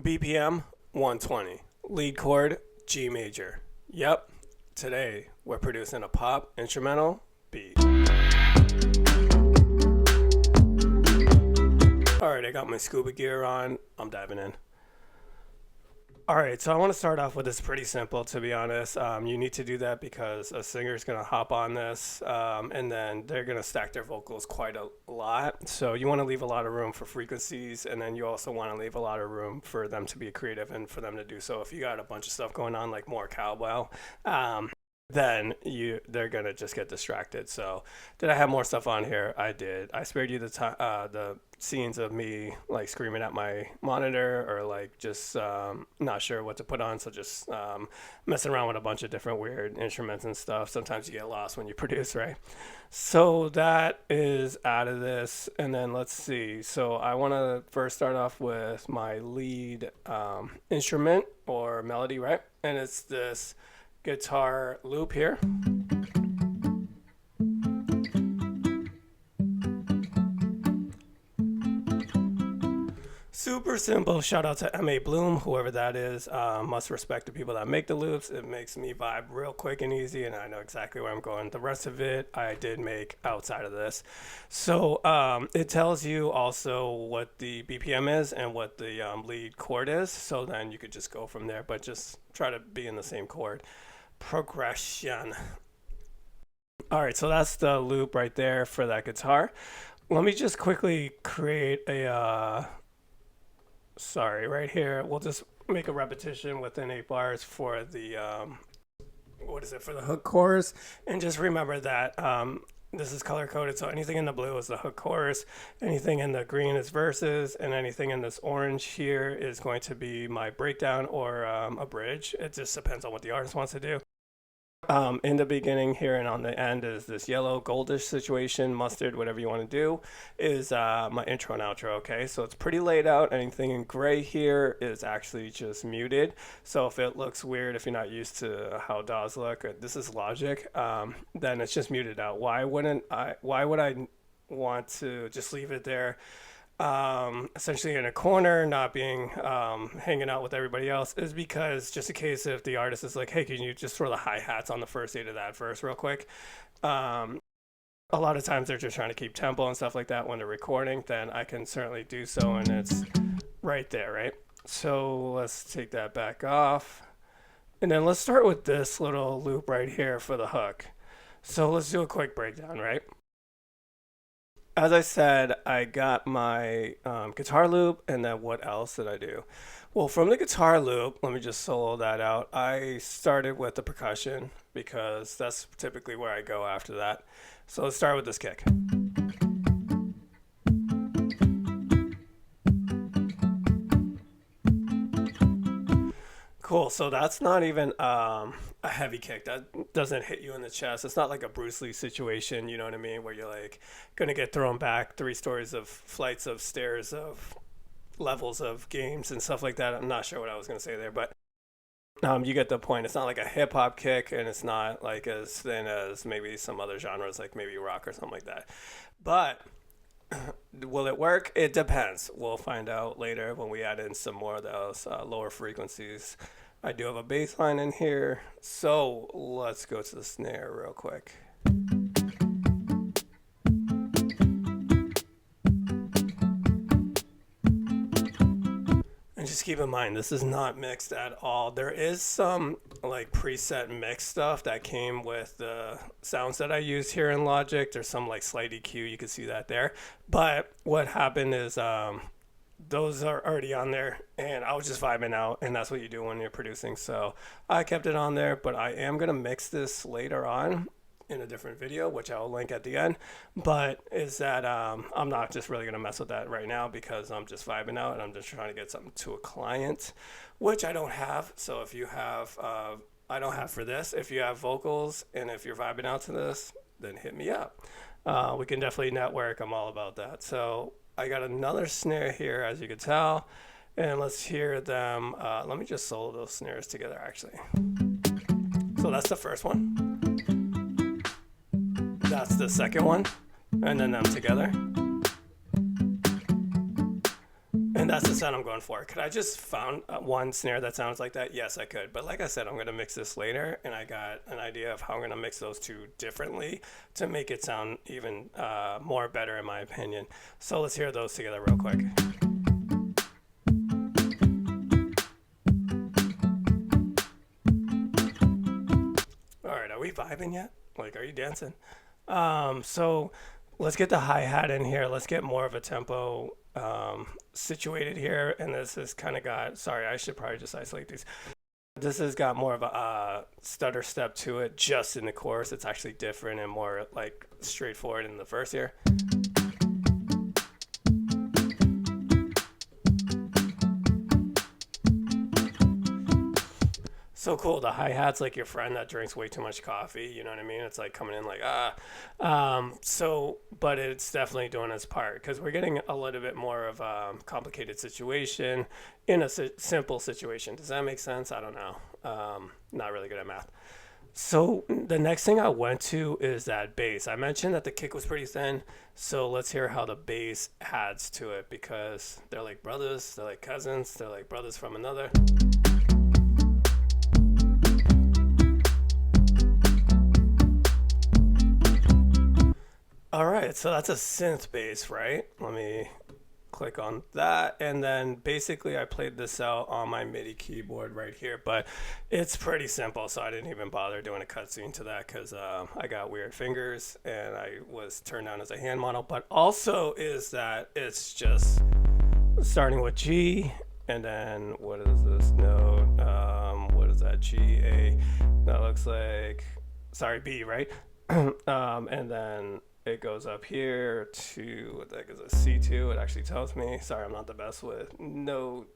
BPM 120. Lead chord G major. Yep, today we're producing a pop instrumental beat. Alright, I got my scuba gear on. I'm diving in. Alright, so I want to start off with this pretty simple, to be honest. You need to do that because a singer is going to hop on this and then they're going to stack their vocals quite a lot. So you want to leave a lot of room for frequencies, and then you also want to leave a lot of room for them to be creative and for them to do so. If you got a bunch of stuff going on, like more cowbell, then they're gonna just get distracted. So did I have more stuff on here? I did. I spared you the scenes of me like screaming at my monitor or like just not sure what to put on, so just messing around with a bunch of different weird instruments and stuff. Sometimes you get lost when you produce, right? So that is out of this, and then let's see. So I want to first start off with my lead instrument or melody, right? And it's this guitar loop here. Super simple. Shout out to M.A. Bloom, whoever that is. Must respect the people that make the loops. It makes me vibe real quick and easy, and I know exactly where I'm going. The rest of it I did make outside of this. So it tells you also what the BPM is and what the lead chord is. So then you could just go from there, but just try to be in the same chord progression. All right, so that's the loop right there for that guitar. Let me just quickly create a sorry, right here we'll just make a repetition within 8 bars for the what is it, for the hook chorus. And just remember that this is color coded, so anything in the blue is the hook chorus, anything in the green is verses, and anything in this orange here is going to be my breakdown or a bridge. It just depends on what the artist wants to do. In the beginning here and on the end is this yellow goldish situation, mustard, whatever you want to do, is my intro and outro. Okay, so it's pretty laid out. Anything in gray here is actually just muted, so if it looks weird, if you're not used to how DAWs look, this is Logic, then it's just muted out. Why would I want to just leave it there, essentially in a corner, not being hanging out with everybody else, is because just in case if the artist is like, hey, can you just throw the hi-hats on the first 8 of that verse real quick, a lot of times they're just trying to keep tempo and stuff like that when they're recording, then I can certainly do so, and it's right there, right? So let's take that back off, and then let's start with this little loop right here for the hook. So let's do a quick breakdown, right? As I said, I got my guitar loop, and then what else did I do? Well, from the guitar loop, let me just solo that out. I started with the percussion because that's typically where I go after that. So let's start with this kick. Cool, so that's not even a heavy kick. That doesn't hit you in the chest. It's not like a Bruce Lee situation, you know what I mean, where you're like gonna get thrown back 3 stories of flights of stairs of levels of games and stuff like that. I'm not sure what I was gonna say there, but you get the point. It's not like a hip hop kick, and it's not like as thin as maybe some other genres, like maybe rock or something like that. But will it work? It depends. We'll find out later when we add in some more of those lower frequencies. I do have a bass line in here, so let's go to the snare real quick. And just keep in mind, this is not mixed at all. There is some like preset mix stuff that came with the sounds that I use here in Logic. There's some like slight EQ, you can see that there. But what happened is those are already on there, and I was just vibing out, and that's what you do when you're producing. So I kept it on there, but I am gonna mix this later on in a different video, which I'll link at the end. But is that I'm not just really gonna mess with that right now because I'm just vibing out and I'm just trying to get something to a client, which I don't have. So if you have I don't have for this. If you have vocals and if you're vibing out to this, then hit me up. We can definitely network. I'm all about that. So I got another snare here, as you can tell, and let's hear them. Let me just solo those snares together, actually. So that's the first one. That's the second one, and then them together. And And that's the sound I'm going for. Could I just found one snare that sounds like that? Yes, I could. But like I said, I'm going to mix this later, and I got an idea of how I'm going to mix those two differently to make it sound even more better, in my opinion. So let's hear those together real quick. All right, are we vibing yet? Like, are you dancing? So let's get the hi-hat in here. Let's get more of a tempo situated here. And this has kind of got, sorry, I should probably just isolate these. This has got more of a stutter step to it just in the chorus. It's actually different and more like straightforward in the verse here. So cool. The hi-hat's like your friend that drinks way too much coffee. You know what I mean? It's like coming in like, but it's definitely doing its part because we're getting a little bit more of a complicated situation in a simple situation. Does that make sense? I don't know. Not really good at math. So the next thing I went to is that bass. I mentioned that the kick was pretty thin. So let's hear how the bass adds to it because they're like brothers, they're like cousins, they're like brothers from another. All right, so that's a synth bass, right? Let me click on that. And then basically I played this out on my MIDI keyboard right here, but it's pretty simple. So I didn't even bother doing a cutscene to that because I got weird fingers and I was turned on as a hand model. But also is that it's just starting with G and then what is this note? What is that? G, A, that looks like, sorry, B, right? And then it goes up here to, what the heck is a C2? It actually tells me. Sorry, I'm not the best with note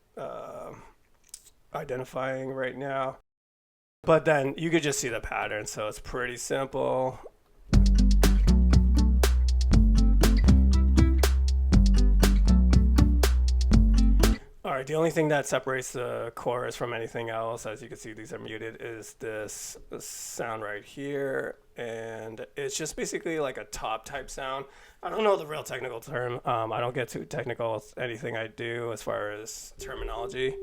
identifying right now. But then you could just see the pattern, so it's pretty simple. All right, the only thing that separates the chorus from anything else, as you can see, these are muted, is this sound right here. And it's just basically like a top type sound. I don't know the real technical term. I don't get too technical with anything I do as far as terminology.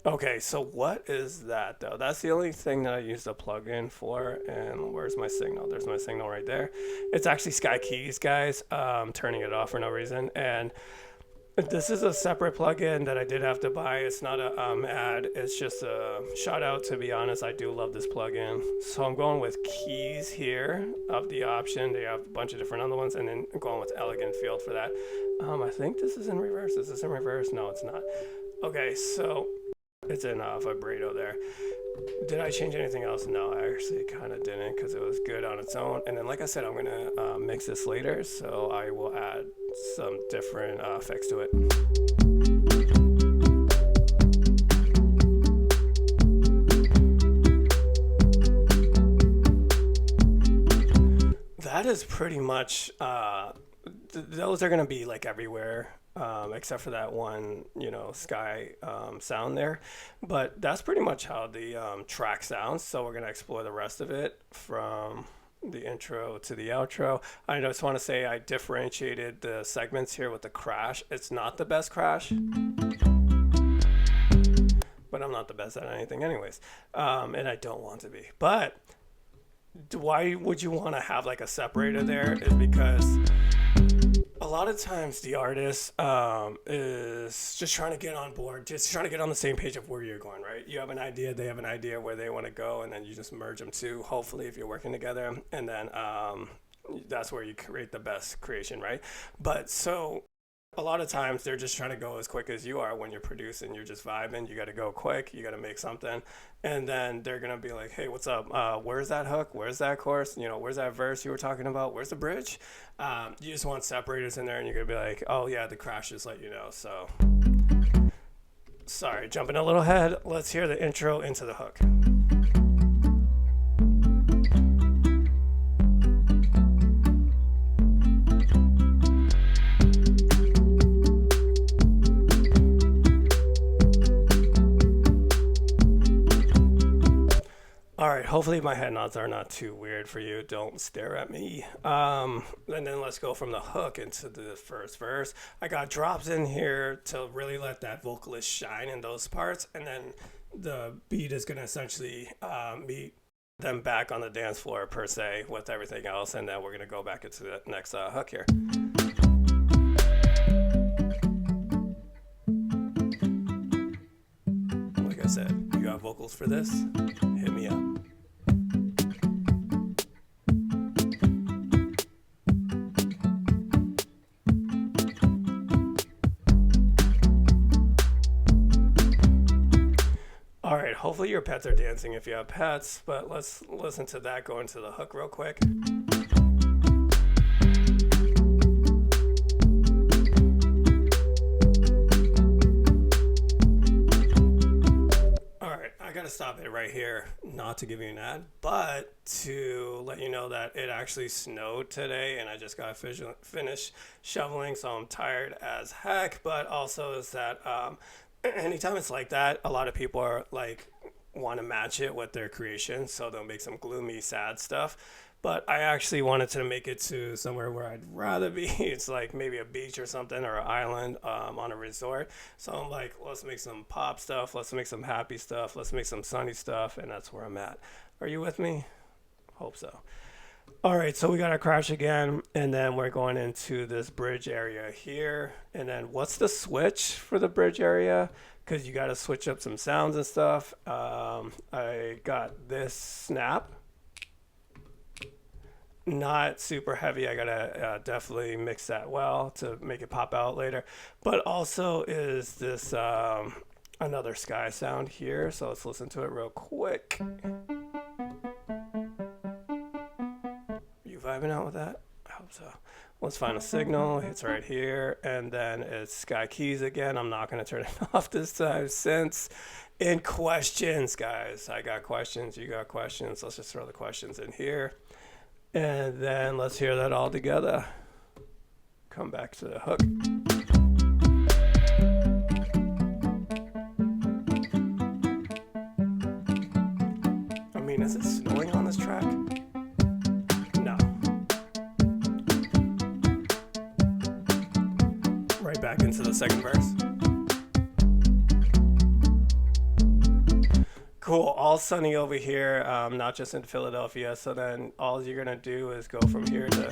Okay, so what is that though? That's the only thing that I use the plugin for. And where's my signal? There's my signal right there. It's actually Sky Keys, guys. Turning it off for no reason. And this is a separate plugin that I did have to buy. It's not a ad. It's just a shout out. To be honest, I do love this plugin. So I'm going with keys here of the option. They have a bunch of different other ones, and then I'm going with elegant field for that. I think this is in reverse. Is this in reverse? No, it's not. Okay, so it's in vibrato there. Did I change anything else? No, I actually kind of didn't because it was good on its own. And then, like I said, I'm going to mix this later, so I will add some different effects to it. That is pretty much, those are going to be like everywhere. Except for that one, Sky sound there. But that's pretty much how the track sounds. So we're going to explore the rest of it from the intro to the outro. I just want to say I differentiated the segments here with the crash. It's not the best crash, but I'm not the best at anything anyways. And I don't want to be. But why would you want to have like a separator there is because a lot of times the artist is just trying to get on board, just trying to get on the same page of where you're going, right? You have an idea, they have an idea where they want to go, and then you just merge them too, hopefully, if you're working together. And then that's where you create the best creation, right? But so a lot of times they're just trying to go as quick as you are when you're producing. You're just vibing. You got to go quick. You got to make something. And then they're going to be like, hey, what's up? Where's that hook? Where's that chorus? Where's that verse you were talking about? Where's the bridge? You just want separators in there, and you're going to be like, oh, yeah, the crash just let you know. So sorry, jumping a little ahead. Let's hear the intro into the hook. All right, hopefully my head nods are not too weird for you. Don't stare at me. And then let's go from the hook into the first verse. I got drops in here to really let that vocalist shine in those parts, and then the beat is gonna essentially meet them back on the dance floor per se with everything else, and then we're gonna go back into the next hook here. Like I said, you got vocals for this? Hit me up. All right, hopefully your pets are dancing if you have pets, but let's listen to that go into the hook real quick. All right, I gotta stop it right here, not to give you an ad, but to let you know that it actually snowed today and I just got finished shoveling, so I'm tired as heck, but also is that anytime it's like that, a lot of people are like want to match it with their creation, so they'll make some gloomy, sad stuff. But I actually wanted to make it to somewhere where I'd rather be. It's like maybe a beach or something, or an island on a resort. So I'm like, let's make some pop stuff, let's make some happy stuff, let's make some sunny stuff, and that's where I'm at. Are you with me? Hope so. All right, so we got our crash again, and then we're going into this bridge area here. And then what's the switch for the bridge area? Because you got to switch up some sounds and stuff. I got this snap. Not super heavy. I got to definitely mix that well to make it pop out later. But also is this another sky sound here. So let's listen to it real quick. Vibing out with that? I hope so. Let's find a signal. It's right here. And then it's Sky Keys again. I'm not going to turn it off this time since in questions, guys. I got questions. You got questions. Let's just throw the questions in here. And then let's hear that all together. Come back to the hook. I mean, is it snowing on this track? Back into the second verse. Cool, all sunny over here, not just in Philadelphia. So then all you're gonna do is go from here to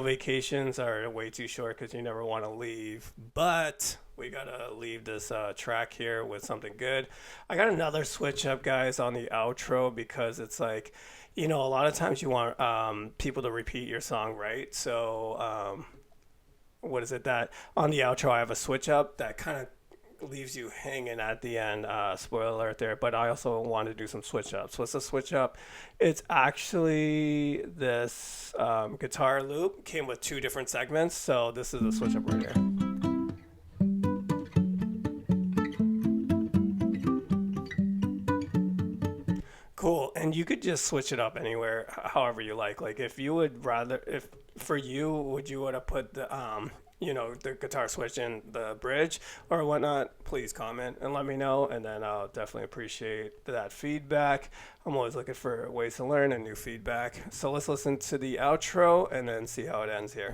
vacations are way too short because you never want to leave, but we gotta leave this track here with something good. I got another switch up, guys, on the outro because it's like, a lot of times you want people to repeat your song, right? So what is it that on the outro I have a switch up that kind of leaves you hanging at the end. Spoiler alert there, but I also want to do some switch ups. What's the switch up? It's actually this guitar loop came with two different segments, so this is a switch up right here. Cool, and you could just switch it up anywhere, however you like. Like if you would rather, if for you, would you want to put the the guitar switch in the bridge or whatnot? Please comment and let me know, and then I'll definitely appreciate that feedback. I'm always looking for ways to learn and new feedback. So let's listen to the outro and then see how it ends here.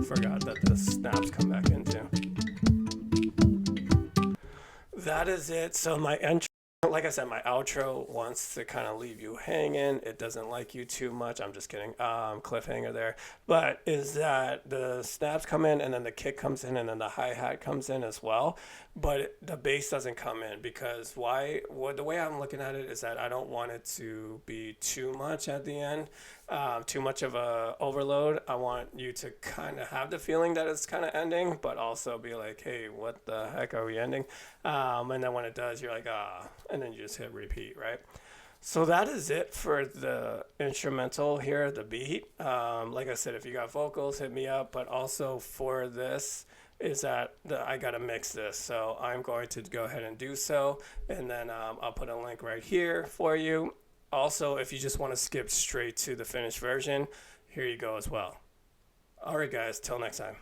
Forgot that the snaps come back into. That is it. So my intro, like I said, my outro wants to kind of leave you hanging. It doesn't like you too much. I'm just kidding. Cliffhanger there. But is that the snaps come in and then the kick comes in and then the hi-hat comes in as well. But the bass doesn't come in because why? Well, the way I'm looking at it is that I don't want it to be too much at the end. Too much of a overload. I want you to kind of have the feeling that it's kind of ending, but also be like, hey, what the heck are we ending? And then when it does, you're like, and then you just hit repeat, right? So that is it for the instrumental here, the beat. Like I said, if you got vocals, hit me up, but also for this, is that I gotta mix this. So I'm going to go ahead and do so, and then I'll put a link right here for you. Also, if you just want to skip straight to the finished version, here you go as well. All right, guys, till next time.